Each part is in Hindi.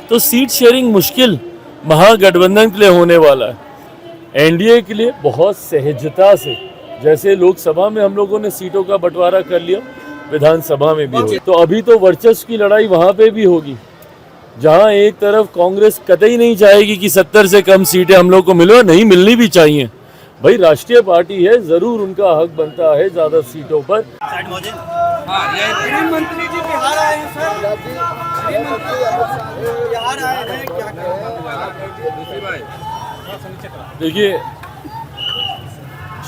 तो सीट शेयरिंग मुश्किल महागठबंधन के लिए होने वाला है। एनडीए के लिए बहुत सहजता से, जैसे लोकसभा में हम लोगों ने सीटों का बंटवारा कर लिया, विधानसभा में भी होगी। तो अभी तो वर्चस्व की लड़ाई वहां पे भी होगी, जहां एक तरफ कांग्रेस कतई नहीं चाहेगी कि 70 से कम सीटें हम लोग को मिले, नहीं मिलनी भी चाहिए। भाई राष्ट्रीय पार्टी है, जरूर उनका हक बनता है ज्यादा सीटों पर। गृह मंत्री जी बिहार आए हैं सर, गृह मंत्री बिहार आए हैं, क्या देखिए,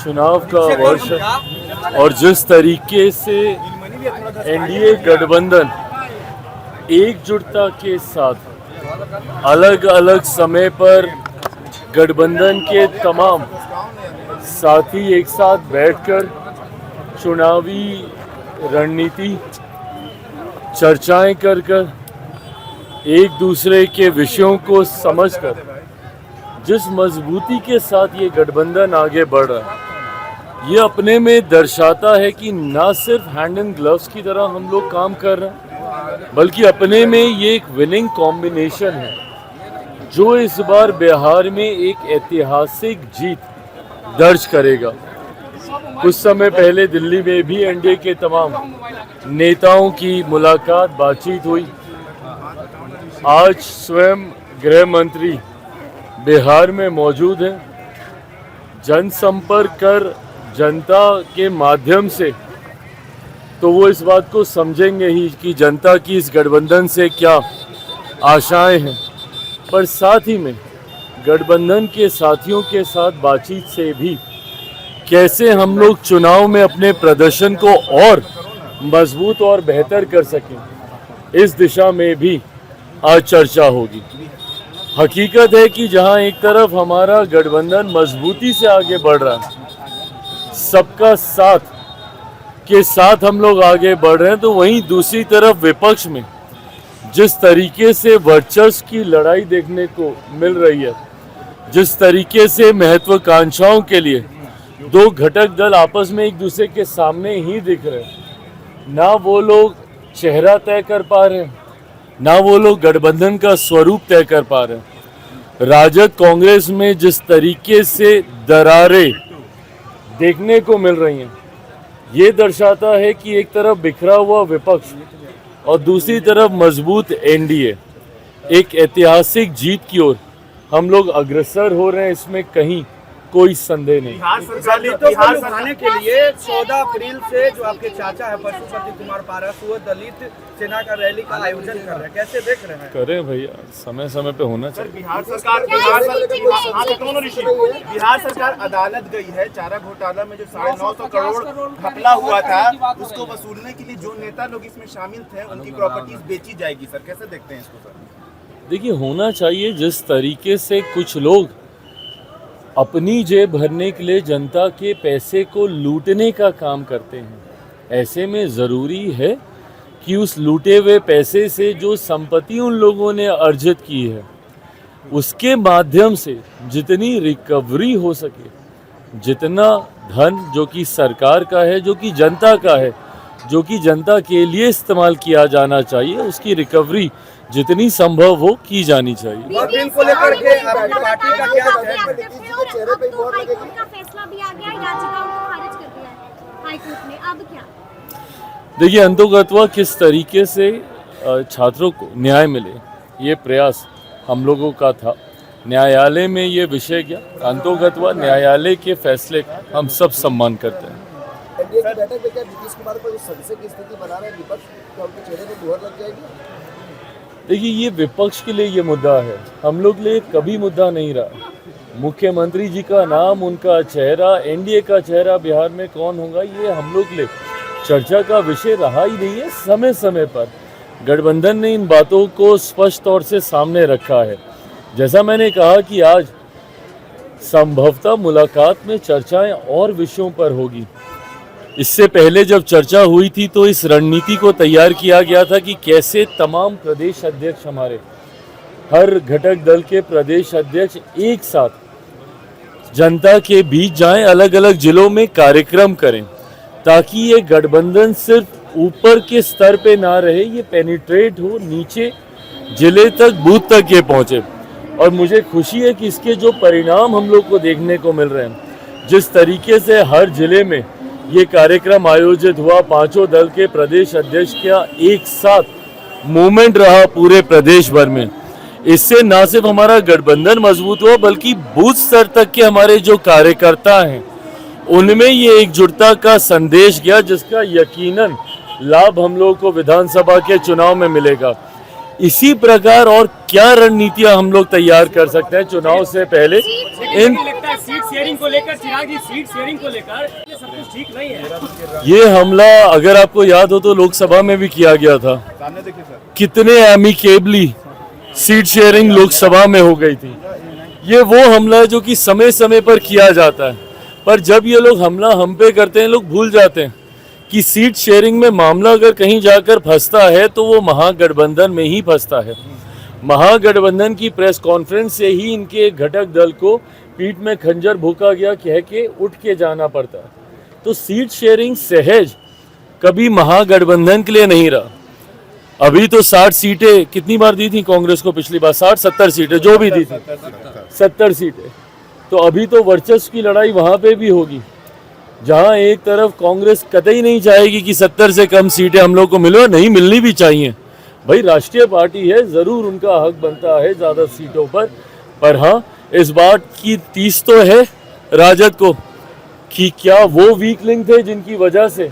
चुनाव का वर्ष और जिस तरीके से एनडीए गठबंधन एकजुटता के साथ अलग अलग समय पर गठबंधन के तमाम साथी एक साथ बैठकर चुनावी रणनीति चर्चाएं कर एक दूसरे के विषयों को समझकर जिस मजबूती के साथ ये गठबंधन आगे बढ़ रहा है, ये अपने में दर्शाता है कि ना सिर्फ हैंड एंड ग्लव्स की तरह हम लोग काम कर रहे हैं, बल्कि अपने में ये एक विनिंग कॉम्बिनेशन है जो इस बार बिहार में एक ऐतिहासिक जीत दर्ज करेगा। कुछ समय पहले दिल्ली में भी एनडीए के तमाम नेताओं की मुलाकात बातचीत हुई। आज स्वयं गृह मंत्री बिहार में मौजूद हैं। जनसंपर्क कर जनता के माध्यम से तो वो इस बात को समझेंगे ही कि जनता की इस गठबंधन से क्या आशाएं हैं, पर साथ ही में गठबंधन के साथियों के साथ बातचीत से भी कैसे हम लोग चुनाव में अपने प्रदर्शन को और मजबूत और बेहतर कर सकें, इस दिशा में भी आज चर्चा होगी। हकीकत है कि जहां एक तरफ हमारा गठबंधन मजबूती से आगे बढ़ रहा है, सबका साथ के साथ हम लोग आगे बढ़ रहे हैं, तो वहीं दूसरी तरफ विपक्ष में जिस तरीके से वर्चस्व की लड़ाई देखने को मिल रही है, जिस तरीके से महत्वाकांक्षाओं के लिए दो घटक दल आपस में एक दूसरे के सामने ही दिख रहे हैं, ना वो लोग चेहरा तय कर पा रहे हैं, ना वो लोग गठबंधन का स्वरूप तय कर पा रहे हैं। राजद कांग्रेस में जिस तरीके से दरारें देखने को मिल रही हैं, ये दर्शाता है कि एक तरफ बिखरा हुआ विपक्ष और दूसरी तरफ मजबूत एनडीए एक ऐतिहासिक जीत की ओर हम लोग अग्रसर हो रहे हैं, इसमें कहीं कोई संदेह नहीं। दलितों को लुभाने के लिए 14 अप्रैल से जो आपके चाचा है पशुपति कुमार पारस, वो दलित सेना का रैली का आयोजन कर रहे हैं, कैसे देख रहे हैं? करें भैया, समय समय पे होना चाहिए। बिहार सरकार अदालत गई है, चारा घोटाला में जो 950 करोड़ घपला हुआ था, उसको वसूलने के लिए जो नेता लोग इसमें शामिल थे उनकी प्रॉपर्टीज बेची जाएगी। सर कैसे देखते हैं इसको? सर देखिए, होना चाहिए। जिस तरीके से कुछ लोग अपनी जेब भरने के लिए जनता के पैसे को लूटने का काम करते हैं, ऐसे में ज़रूरी है कि उस लूटे हुए पैसे से जो संपत्ति उन लोगों ने अर्जित की है, उसके माध्यम से जितनी रिकवरी हो सके, जितना धन जो कि सरकार का है, जो कि जनता का है, जो कि जनता के लिए इस्तेमाल किया जाना चाहिए, उसकी रिकवरी जितनी संभव हो की जानी चाहिए। और इनको लेकर के आपकी पार्टी का क्या है? हाईकोर्ट का फैसला भी आ गया, याचिकाओं को खारिज कर दिया है हाईकोर्ट ने, अब क्या? देखिए, अंतोगत्वा किस तरीके से छात्रों को न्याय मिले, ये प्रयास हम लोगों का था। न्यायालय में ये विषय गया, अंतोगत्वा न्यायालय के फैसले का हम सब सम्मान करते हैं। एनडीए की बैठक में क्या नीतीश कुमार को इस संशय की स्थिति बना रहे हैं विपक्ष, क्या उनके चेहरे पर मुहर लग जाएगी? देखिए, ये विपक्ष के लिए ये मुद्दा है, हम लोग लिए कभी मुद्दा नहीं रहा। मुख्यमंत्री जी का नाम, उनका चेहरा, एनडीए का चेहरा बिहार में कौन होगा, ये हम लोग लिए चर्चा का विषय रहा ही नहीं है। समय समय पर गठबंधन ने इन बातों को स्पष्ट तौर से सामने रखा है। जैसा मैंने कहा कि आज संभवतः मुलाकात में चर्चाएं और विषयों पर होगी। इससे पहले जब चर्चा हुई थी तो इस रणनीति को तैयार किया गया था कि कैसे तमाम प्रदेश अध्यक्ष, हमारे हर घटक दल के प्रदेश अध्यक्ष एक साथ जनता के बीच जाएं, अलग अलग जिलों में कार्यक्रम करें, ताकि ये गठबंधन सिर्फ ऊपर के स्तर पे ना रहे, ये पेनिट्रेट हो, नीचे जिले तक, बूथ तक ये पहुंचे। और मुझे खुशी है कि इसके जो परिणाम हम लोग को देखने को मिल रहे हैं, जिस तरीके से हर जिले में ये कार्यक्रम आयोजित हुआ, पांचों दल के प्रदेश अध्यक्ष का एक साथ मूवमेंट रहा पूरे प्रदेश भर में, इससे ना सिर्फ हमारा गठबंधन मजबूत हुआ बल्कि बूथ स्तर तक के हमारे जो कार्यकर्ता हैं उनमें ये एकजुटता का संदेश गया, जिसका यकीनन लाभ हम लोगों को विधानसभा के चुनाव में मिलेगा। इसी प्रकार और क्या रणनीतियां हम लोग तैयार कर सकते हैं चुनाव से पहले। इन लगता है सीट शेयरिंग को लेकर, चिराग जी सीट शेयरिंग को लेकर ये सब कुछ ठीक नहीं है। ये हमला अगर आपको याद हो तो लोकसभा में भी किया गया था। सामने देखिए सर, कितने एमिकेबली सीट शेयरिंग लोकसभा में हो गई थी। ये वो हमला है जो कि समय समय पर किया जाता है, पर जब ये लोग हमला हम पे करते हैं, लोग भूल जाते हैं कि सीट शेयरिंग में मामला अगर कहीं जाकर फंसता है तो वो महागठबंधन में ही फंसता है। महागठबंधन की प्रेस कॉन्फ्रेंस से ही इनके एक घटक दल को पीठ में खंजर भोंका गया, कह के उठ के जाना पड़ता है। तो सीट शेयरिंग सहज कभी महागठबंधन के लिए नहीं रहा। अभी तो 60 सीटें कितनी बार दी थी कांग्रेस को पिछली बार, 60-70 सीटें जो भी दी थी, 70 सीटें। तो अभी तो वर्चस्व की लड़ाई वहां पे भी होगी, जहां एक तरफ कांग्रेस कतई नहीं चाहेगी कि 70 से कम सीटें हम लोग को मिले, नहीं मिलनी भी चाहिए। भाई राष्ट्रीय पार्टी है, जरूर उनका हक बनता है ज्यादा सीटों पर हाँ इस बात की तीस तो है राजद को कि क्या वो वीक लिंक थे जिनकी वजह से,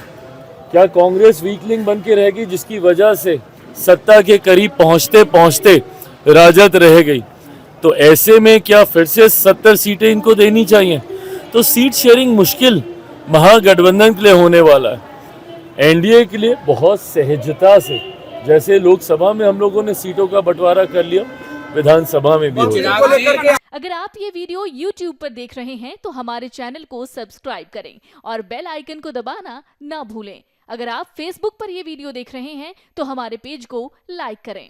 क्या कांग्रेस वीक लिंक बन के रहेगी जिसकी वजह से सत्ता के करीब पहुंचते पहुंचते राजद रह गई। तो ऐसे में क्या फिर से 70 सीटें इनको देनी चाहिए? तो सीट शेयरिंग मुश्किल महागठबंधन के लिए होने वाला है। एनडीए के लिए बहुत सहजता से, जैसे लोकसभा में हम लोगों ने सीटों का बंटवारा कर लिया, विधानसभा में भी होगा। अगर आप ये वीडियो YouTube पर देख रहे हैं तो हमारे चैनल को सब्सक्राइब करें और बेल आइकन को दबाना ना भूलें। अगर आप Facebook पर ये वीडियो देख रहे हैं तो हमारे पेज को लाइक करें।